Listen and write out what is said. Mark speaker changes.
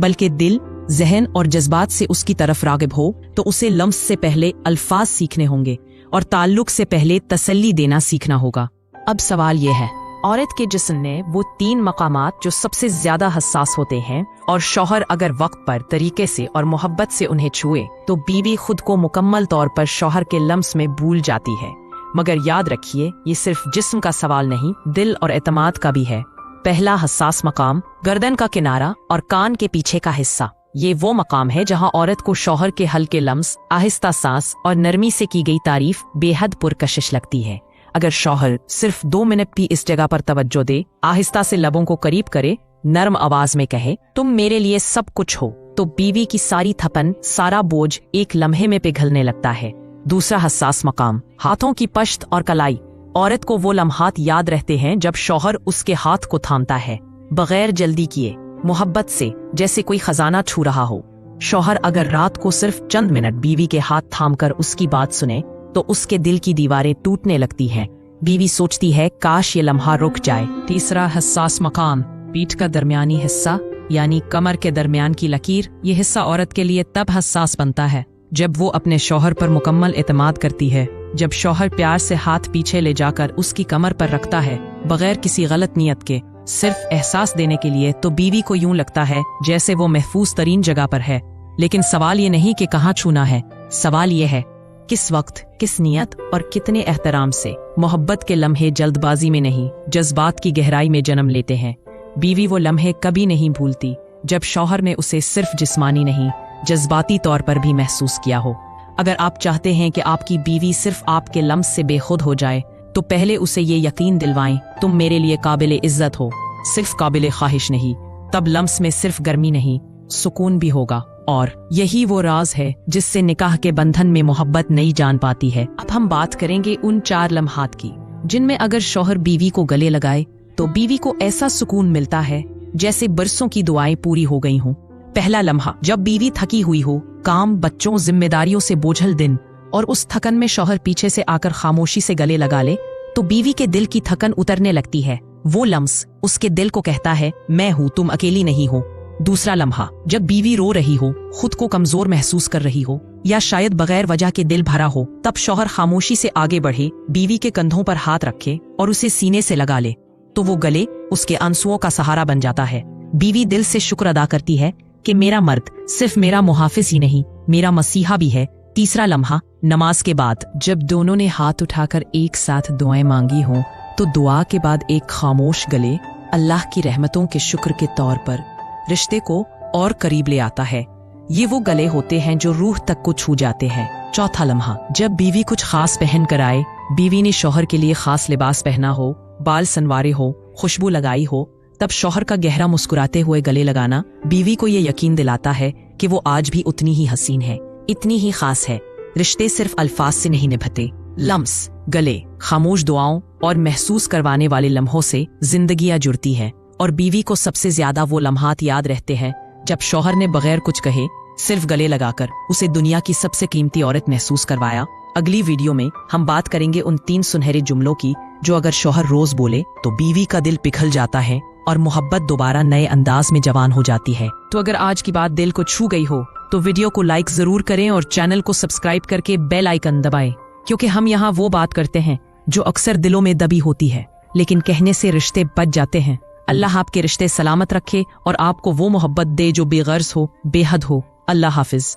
Speaker 1: बल्कि दिल, जहन और जज्बात से उसकी तरफ रागिब हो तो उसे लम्स से पहले अल्फाज सीखने होंगे और ताल्लुक से पहले तसल्ली देना सीखना होगा। अब सवाल यह है, औरत के जिस्म में वो 3 मकामात जो सबसे ज्यादा हसास होते हैं और शौहर अगर वक्त पर तरीके से और मोहब्बत से उन्हें छुए तो बीवी खुद को मुकम्मल तौर पर शौहर के लम्स में भूल जाती है। मगर याद रखिए, ये सिर्फ जिस्म का सवाल नहीं, दिल और एतमाद का भी है। पहला हसास मकाम गर्दन का किनारा और कान के पीछे का हिस्सा। ये वो मकाम है जहां औरत को शौहर के हल्के लम्स, आहिस्ता सांस और नरमी से की गई तारीफ बेहद पुरकशिश लगती है। अगर शौहर सिर्फ 2 मिनट भी इस जगह पर तवज्जो दे, आहिस्ता से लबों को करीब करे, नरम आवाज में कहे तुम मेरे लिए सब कुछ हो, तो बीवी की सारी थपन, सारा बोझ एक लम्हे में पिघलने लगता है। दूसरा हसास मकाम हाथों की पश्त और कलाई। औरत को वो लम्हात याद रहते हैं जब शौहर उसके हाथ को थामता है, बगैर जल्दी किए, मोहब्बत से, जैसे कोई खजाना छू रहा हो। शौहर अगर रात को सिर्फ चंद मिनट बीवी के हाथ थामकर उसकी बात सुने तो उसके दिल की दीवारें टूटने लगती हैं। बीवी सोचती है काश ये लम्हा रुक जाए। तीसरा हसास मकाम पीठ का दरमियानी हिस्सा, यानी कमर के दरमियान की लकीर। ये हिस्सा औरत के लिए तब हसास बनता है जब वो अपने शौहर पर मुकम्मल एतमाद करती है। जब शौहर प्यार से हाथ पीछे ले जाकर उसकी कमर पर रखता है, बगैर किसी गलत नियत के, सिर्फ एहसास देने के लिए, तो बीवी को यूं लगता है जैसे वो महफूज तरीन जगह पर है। लेकिन सवाल ये नहीं कि कहाँ छूना है, सवाल ये है किस वक्त, किस नियत और कितने एहतराम से। मोहब्बत के लम्हे जल्दबाजी में नहीं, जज्बात की गहराई में जन्म लेते हैं। बीवी वो लम्हे कभी नहीं भूलती जब शौहर ने उसे सिर्फ जिस्मानी नहीं, जज्बाती तौर पर भी महसूस किया हो। अगर आप चाहते हैं कि आपकी बीवी सिर्फ आपके लम्स से बेखुद हो जाए, तो पहले उसे ये यकीन दिलवाएं तुम मेरे लिए काबिल इज्जत हो, सिर्फ काबिल ख्वाहिश नहीं। तब लम्स में सिर्फ गर्मी नहीं, सुकून भी होगा। और यही वो राज है जिससे निकाह के बंधन में मोहब्बत नहीं जान पाती है। अब हम बात करेंगे उन 4 लम्हात की जिनमें अगर शौहर बीवी को गले लगाए तो बीवी को ऐसा सुकून मिलता है जैसे बरसों की दुआएं पूरी हो गई हों। पहला लम्हा, जब बीवी थकी हुई हो, काम, बच्चों, जिम्मेदारियों से बोझल दिन, और उस थकन में शौहर पीछे से आकर खामोशी से गले लगा ले तो बीवी के दिल की थकन उतरने लगती है। वो लम्स उसके दिल को कहता है मैं हूँ, तुम अकेली नहीं हो। दूसरा लम्हा, जब बीवी रो रही हो, खुद को कमजोर महसूस कर रही हो, या शायद बगैर वजह के दिल भरा हो, तब शौहर खामोशी से आगे बढ़े, बीवी के कंधों पर हाथ रखे और उसे सीने से लगा ले, तो वो गले उसके आंसुओं का सहारा बन जाता है। बीवी दिल से शुक्र अदा करती है कि मेरा मर्द सिर्फ मेरा मुहाफिज ही नहीं, मेरा मसीहा भी है। तीसरा लम्हा, नमाज के बाद, जब दोनों ने हाथ उठाकर एक साथ दुआएं मांगी हों, तो दुआ के बाद एक खामोश गले अल्लाह की रहमतों के शुक्र के तौर पर रिश्ते को और करीब ले आता है। ये वो गले होते हैं जो रूह तक को छू जाते हैं। चौथा लम्हा, जब बीवी कुछ खास पहन कर आए, बीवी ने शौहर के लिए खास लिबास पहना हो, बाल संवारे हो, खुशबू लगाई हो, तब शौहर का गहरा मुस्कुराते हुए गले लगाना बीवी को ये यकीन दिलाता है कि वो आज भी उतनी ही हसीन है, इतनी ही खास है। रिश्ते सिर्फ अल्फाज से नहीं निभते, लम्स, गले, खामोश दुआओं और महसूस करवाने वाले लम्हों से जिंदगियां जुड़ती है। और बीवी को सबसे ज्यादा वो लम्हात याद रहते हैं जब शौहर ने बगैर कुछ कहे, सिर्फ गले लगाकर उसे दुनिया की सबसे कीमती औरत महसूस करवाया। अगली वीडियो में हम बात करेंगे उन 3 सुनहरे जुमलों की जो अगर शौहर रोज बोले तो बीवी का दिल पिघल जाता है और मोहब्बत दोबारा नए अंदाज में जवान हो जाती है। तो अगर आज की बात दिल को छू गई हो तो वीडियो को लाइक जरूर करें और चैनल को सब्सक्राइब करके बेल आइकन दबाएं, क्योंकि हम यहाँ वो बात करते हैं जो अक्सर दिलों में दबी होती है, लेकिन कहने से रिश्ते बच जाते हैं। अल्लाह आपके रिश्ते सलामत रखे और आपको वो मोहब्बत दे जो बेगर्ज हो, बेहद हो। अल्लाह हाफिज।